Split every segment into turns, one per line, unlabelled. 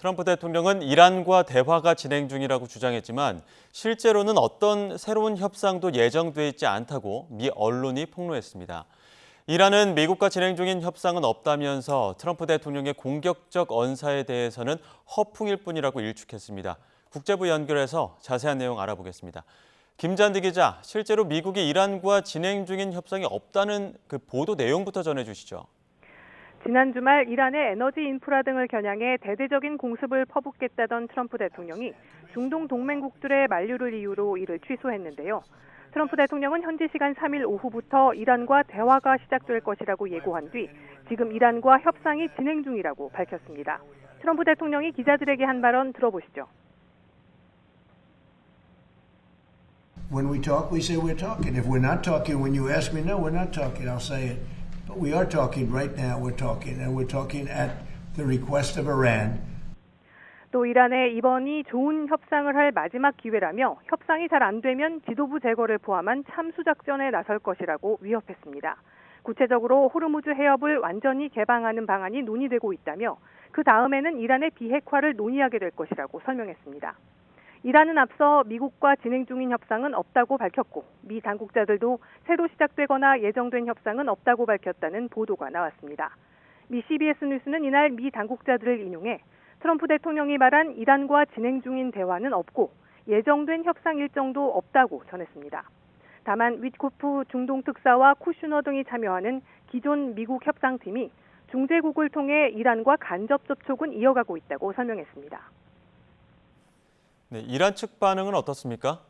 트럼프 대통령은 이란과 대화가 진행 중이라고 주장했지만 실제로는 어떤 새로운 협상도 예정돼 있지 않다고 미 언론이 폭로했습니다. 이란은 미국과 진행 중인 협상은 없다면서 트럼프 대통령의 공격적 언사에 대해서는 허풍일 뿐이라고 일축했습니다. 국제부 연결해서 자세한 내용 알아보겠습니다. 김잔디 기자, 실제로 미국이 이란과 진행 중인 협상이 없다는 그 보도 내용부터 전해주시죠.
지난 주말 이란의 에너지 인프라 등을 겨냥해 대대적인 공습을 퍼붓겠다던 트럼프 대통령이 중동 동맹국들의 만류를 이유로 이를 취소했는데요. 트럼프 대통령은 현지 시간 3일 오후부터 이란과 대화가 시작될 것이라고 예고한 뒤 지금 이란과 협상이 진행 중이라고 밝혔습니다. 트럼프 대통령이 기자들에게 한 발언 들어보시죠.
When we talk, we say we're talking. If we're not talking, when you ask me, no, we're not talking, I'll say it. But we are talking right now. We're talking, and we're talking at the request of Iran.
또 이란의 이번이 좋은 협상을 할 마지막 기회라며 협상이 잘 안 되면 지도부 제거를 포함한 참수 작전에 나설 것이라고 위협했습니다. 구체적으로 호르무즈 해협을 완전히 개방하는 방안이 논의되고 있다며 그 다음에는 이란의 비핵화를 논의하게 될 것이라고 설명했습니다. 이란은 앞서 미국과 진행 중인 협상은 없다고 밝혔고 미 당국자들도 새로 시작되거나 예정된 협상은 없다고 밝혔다는 보도가 나왔습니다. 미 CBS 뉴스는 이날 미 당국자들을 인용해 트럼프 대통령이 말한 이란과 진행 중인 대화는 없고 예정된 협상 일정도 없다고 전했습니다. 다만 위트코프 중동 특사와 쿠슈너 등이 참여하는 기존 미국 협상팀이 중재국을 통해 이란과 간접 접촉은 이어가고 있다고 설명했습니다.
네, 이란 측 반응은 어떻습니까?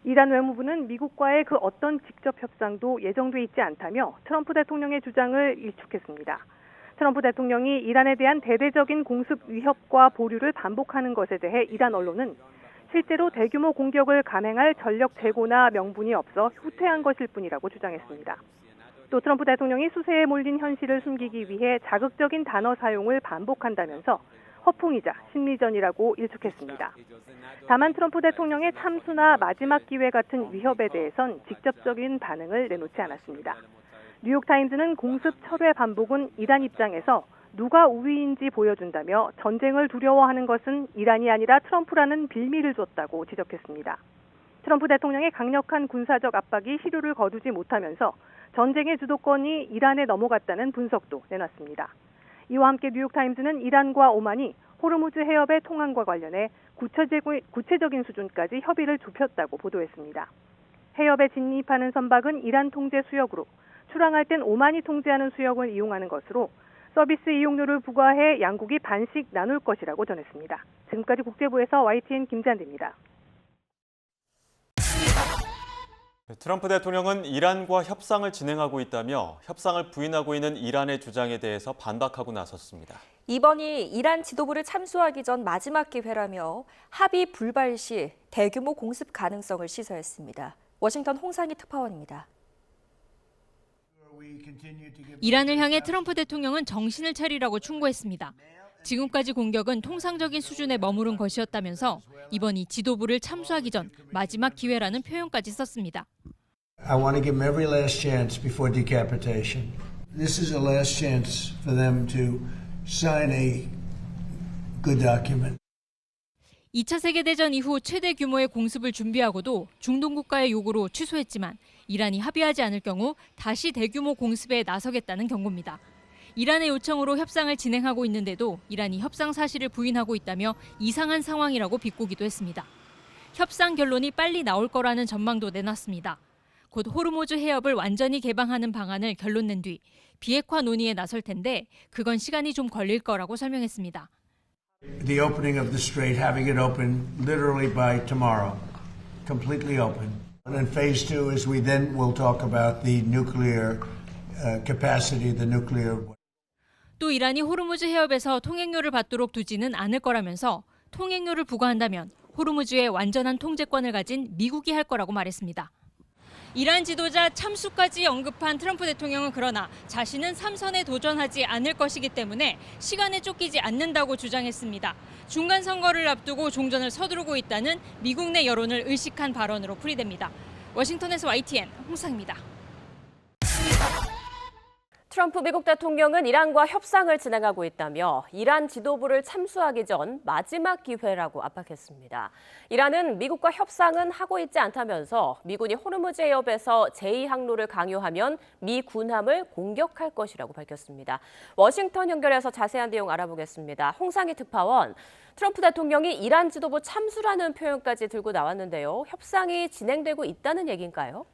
이란 외무부는 미국과의 그 어떤 직접 협상도 예정돼 있지 않다며 트럼프 대통령의 주장을 일축했습니다. 트럼프 대통령이 이란에 대한 대대적인 공습 위협과 보류를 반복하는 것에 대해 이란 언론은 실제로 대규모 공격을 감행할 전력 재고나 명분이 없어 후퇴한 것일 뿐이라고 주장했습니다. 또 트럼프 대통령이 수세에 몰린 현실을 숨기기 위해 자극적인 단어 사용을 반복한다면서 허풍이자 심리전이라고 일축했습니다. 다만 트럼프 대통령의 참수나 마지막 기회 같은 위협에 대해선 직접적인 반응을 내놓지 않았습니다. 뉴욕타임즈는 공습 철회 반복은 이란 입장에서 누가 우위인지 보여준다며 전쟁을 두려워하는 것은 이란이 아니라 트럼프라는 빌미를 줬다고 지적했습니다. 트럼프 대통령의 강력한 군사적 압박이 실효를 거두지 못하면서 전쟁의 주도권이 이란에 넘어갔다는 분석도 내놨습니다. 이와 함께 뉴욕타임즈는 이란과 오만이 호르무즈 해협의 통항과 관련해 구체적인 수준까지 협의를 좁혔다고 보도했습니다. 해협에 진입하는 선박은 이란 통제 수역으로 출항할 땐 오만이 통제하는 수역을 이용하는 것으로 서비스 이용료를 부과해 양국이 반씩 나눌 것이라고 전했습니다. 지금까지 국제부에서 YTN 김잔디입니다.
트럼프 대통령은 이란과 협상을 진행하고 있다며 협상을 부인하고 있는 이란의 주장에 대해서 반박하고 나섰습니다.
이번이 이란 지도부를 참수하기 전 마지막 기회라며 합의 불발 시 대규모 공습 가능성을 시사했습니다. 워싱턴 홍상희 특파원입니다.
이란을 향해 트럼프 대통령은 정신을 차리라고 충고했습니다. 지금까지 공격은 통상적인 수준에 머무른 것이었다면서 이번이 지도부를 참수하기 전 마지막 기회라는 표현까지 썼습니다.
I want to give them every last chance before decapitation. This is a last chance for them to sign a good document.
2차 세계대전 이후 최대 규모의 공습을 준비하고도 중동 국가의 요구로 취소했지만 이란이 합의하지 않을 경우 다시 대규모 공습에 나서겠다는 경고입니다. 이란의 요청으로 협상을 진행하고 있는데도 이란이 협상 사실을 부인하고 있다며 이상한 상황이라고 비꼬기도 했습니다. 협상 결론이 빨리 나올 거라는 전망도 내놨습니다. 곧 호르무즈 해협을 완전히 개방하는 방안을 결론낸 뒤 비핵화 논의에 나설 텐데 그건 시간이 좀 걸릴 거라고 설명했습니다.
The opening of the strait, having it open literally by tomorrow, completely open. And then phase 2 is we then will talk about the nuclear capacity, the nuclear.
또 이란이 호르무즈 해협에서 통행료를 받도록 두지는 않을 거라면서 통행료를 부과한다면 호르무즈의 완전한 통제권을 가진 미국이 할 거라고 말했습니다. 이란 지도자 참수까지 언급한 트럼프 대통령은 그러나 자신은 3선에 도전하지 않을 것이기 때문에 시간에 쫓기지 않는다고 주장했습니다. 중간 선거를 앞두고 종전을 서두르고 있다는 미국 내 여론을 의식한 발언으로 풀이됩니다. 워싱턴에서 YTN 홍상입니다.
트럼프 미국 대통령은 이란과 협상을 진행하고 있다며 이란 지도부를 참수하기 전 마지막 기회라고 압박했습니다. 이란은 미국과 협상은 하고 있지 않다면서 미군이 호르무즈 해협에서 제2항로를 강요하면 미 군함을 공격할 것이라고 밝혔습니다. 워싱턴 연결해서 자세한 내용 알아보겠습니다. 홍상희 특파원, 트럼프 대통령이 이란 지도부 참수라는 표현까지 들고 나왔는데요. 협상이 진행되고 있다는 얘기인가요?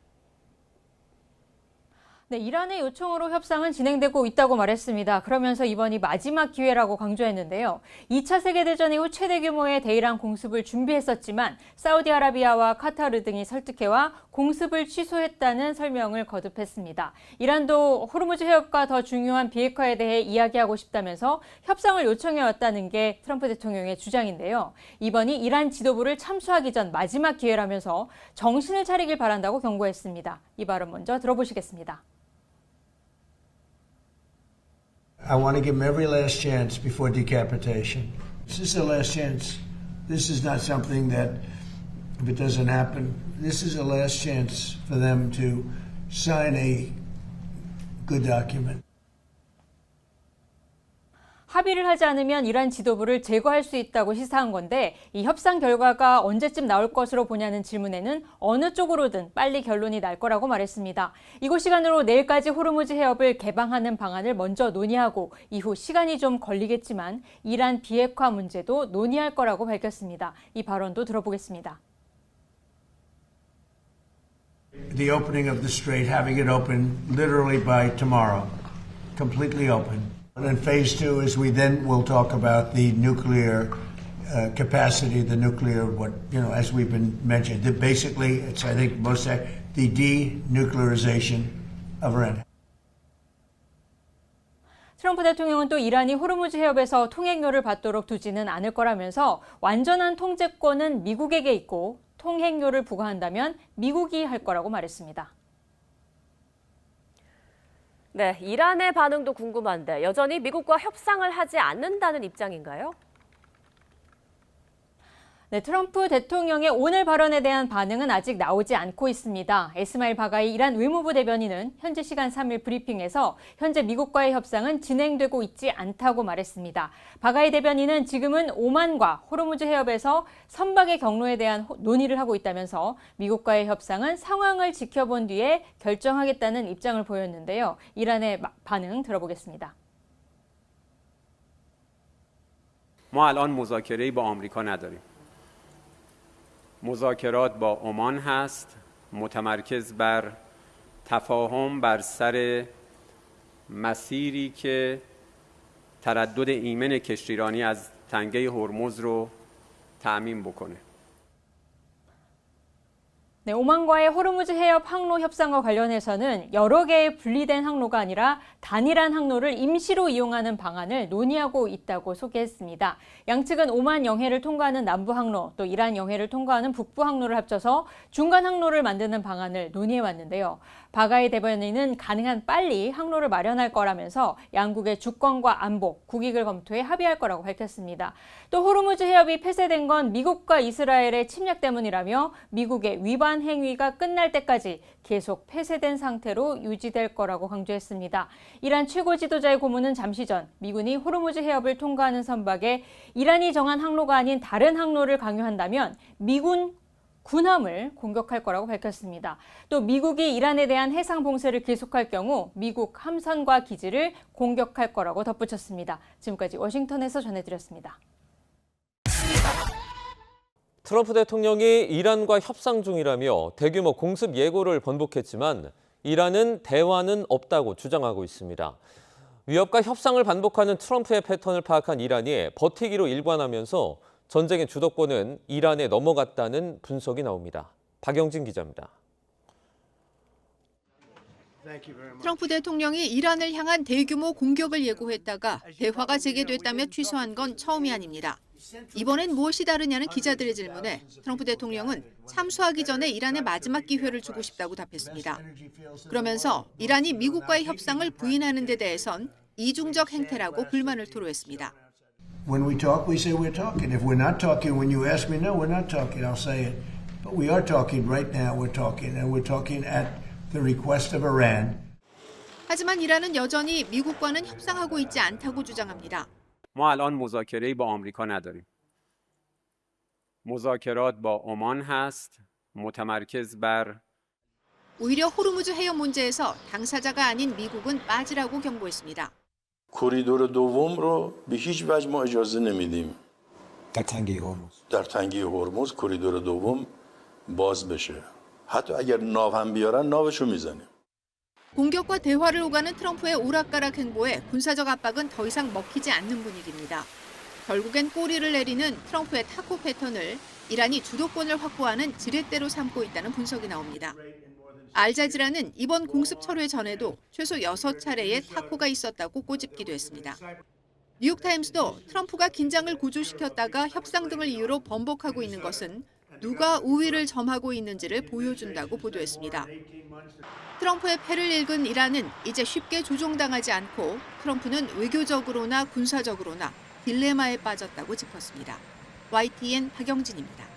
네, 이란의 요청으로 협상은 진행되고 있다고 말했습니다. 그러면서 이번이 마지막 기회라고 강조했는데요. 2차 세계대전 이후 최대 규모의 대이란 공습을 준비했었지만 사우디아라비아와 카타르 등이 설득해와 공습을 취소했다는 설명을 거듭했습니다. 이란도 호르무즈 해협과 더 중요한 비핵화에 대해 이야기하고 싶다면서 협상을 요청해왔다는 게 트럼프 대통령의 주장인데요. 이번이 이란 지도부를 참수하기 전 마지막 기회라면서 정신을 차리길 바란다고 경고했습니다. 이 발언 먼저 들어보시겠습니다.
I want to give them every last chance before decapitation. This is their last chance. This is not something that, if it doesn't happen, this is a last chance for them to sign a good document.
합의를 하지 않으면 이란 지도부를 제거할 수 있다고 시사한 건데 이 협상 결과가 언제쯤 나올 것으로 보냐는 질문에는 어느 쪽으로든 빨리 결론이 날 거라고 말했습니다. 이곳 시간으로 내일까지 호르무즈 해협을 개방하는 방안을 먼저 논의하고 이후 시간이 좀 걸리겠지만 이란 비핵화 문제도 논의할 거라고 밝혔습니다. 이 발언도 들어보겠습니다.
The opening of the strait, having it open literally by tomorrow, completely open. And then phase two is we then will talk about the nuclear capacity, the nuclear, as we've been mentioned. Basically, it's, I think, the denuclearization of Iran.
트럼프 대통령은 또 이란이 호르무즈 해협에서 통행료를 받도록 두지는 않을 거라면서 완전한 통제권은 미국에게 있고 통행료를 부과한다면 미국이 할 거라고 말했습니다.
네, 이란의 반응도 궁금한데 여전히 미국과 협상을 하지 않는다는 입장인가요?
네, 트럼프 대통령의 오늘 발언에 대한 반응은 아직 나오지 않고 있습니다. 에스마일 바가이 이란 외무부 대변인은 현지 시간 3일 브리핑에서 현재 미국과의 협상은 진행되고 있지 않다고 말했습니다. 바가이 대변인은 지금은 오만과 호르무즈 해협에서 선박의 경로에 대한 논의를 하고 있다면서 미국과의 협상은 상황을 지켜본 뒤에 결정하겠다는 입장을 보였는데요. 이란의 반응 들어보겠습니다.
ما الان مذاکره‌ای با آمریکا نداریم. مذاکرات با عمان هست متمرکز بر تفاهم بر سر مسیری که تردد ایمن کشتیرانی از تنگه هرمز رو تأمین بکنه.
네, 오만과의 호르무즈 해협 항로 협상과 관련해서는 여러 개의 분리된 항로가 아니라 단일한 항로를 임시로 이용하는 방안을 논의하고 있다고 소개했습니다. 양측은 오만 영해를 통과하는 남부 항로, 또 이란 영해를 통과하는 북부 항로를 합쳐서 중간 항로를 만드는 방안을 논의해 왔는데요. 바가이 대변인은 가능한 빨리 항로를 마련할 거라면서 양국의 주권과 안보, 국익을 검토해 합의할 거라고 밝혔습니다. 또 호르무즈 해협이 폐쇄된 건 미국과 이스라엘의 침략 때문이라며 미국의 위반 행위가 끝날 때까지 계속 폐쇄된 상태로 유지될 거라고 강조했습니다. 이란 최고 지도자의 고문은 잠시 전 미군이 호르무즈 해협을 통과하는 선박에 이란이 정한 항로가 아닌 다른 항로를 강요한다면 미군 군함을 공격할 거라고 밝혔습니다. 또 미국이 이란에 대한 해상 봉쇄를 계속할 경우 미국 함선과 기지를 공격할 거라고 덧붙였습니다. 지금까지 워싱턴에서 전해드렸습니다.
트럼프 대통령이 이란과 협상 중이라며 대규모 공습 예고를 번복했지만 이란은 대화는 없다고 주장하고 있습니다. 위협과 협상을 반복하는 트럼프의 패턴을 파악한 이란이 버티기로 일관하면서 전쟁의 주도권은 이란에 넘어갔다는 분석이 나옵니다. 박영진 기자입니다.
트럼프 대통령이 이란을 향한 대규모 공격을 예고했다가 대화가 재개됐다며 취소한 건 처음이 아닙니다. 이번엔 무엇이 다르냐는 기자들의 질문에 트럼프 대통령은 참수하기 전에 이란에 마지막 기회를 주고 싶다고 답했습니다. 그러면서 이란이 미국과의 협상을 부인하는 데 대해선 이중적 행태라고 불만을 토로했습니다.
When we talk, we say we're talking. If we're not talking, when you ask me, no, we're not talking, I'll say it. But we are talking right now, we're talking. And we're talking at the request of Iran.
하지만 이란은 여전히 미국과는 협상하고 있지 않다고 주장합니다.
ما الان مذاکره‌ای با آمریکا نداریم. مذاکرات با عمان هست متمرکز بر
오히려 호르무즈 해협 문제에서 당사자가 아닌 미국은 빠지라고 경고했습니다.
کوریدور دوم رو به هیچ وجه ما اجازه نمیدیم. در تنگه هرمز کوریدور دوم باز بشه. حتی اگر ناو هم بیارن ناوشو میزنیم.
공격과 대화를 오가는 트럼프의 오락가락 행보에 군사적 압박은 더 이상 먹히지 않는 분위기입니다. 결국엔 꼬리를 내리는 트럼프의 타코 패턴을 이란이 주도권을 확보하는 지렛대로 삼고 있다는 분석이 나옵니다. 알자지라는 이번 공습 철회 전에도 최소 6차례의 타코가 있었다고 꼬집기도 했습니다. 뉴욕타임스도 트럼프가 긴장을 고조시켰다가 협상 등을 이유로 번복하고 있는 것은 누가 우위를 점하고 있는지를 보여준다고 보도했습니다. 트럼프의 패를 읽은 이란은 이제 쉽게 조종당하지 않고 트럼프는 외교적으로나 군사적으로나 딜레마에 빠졌다고 짚었습니다. YTN 박영진입니다.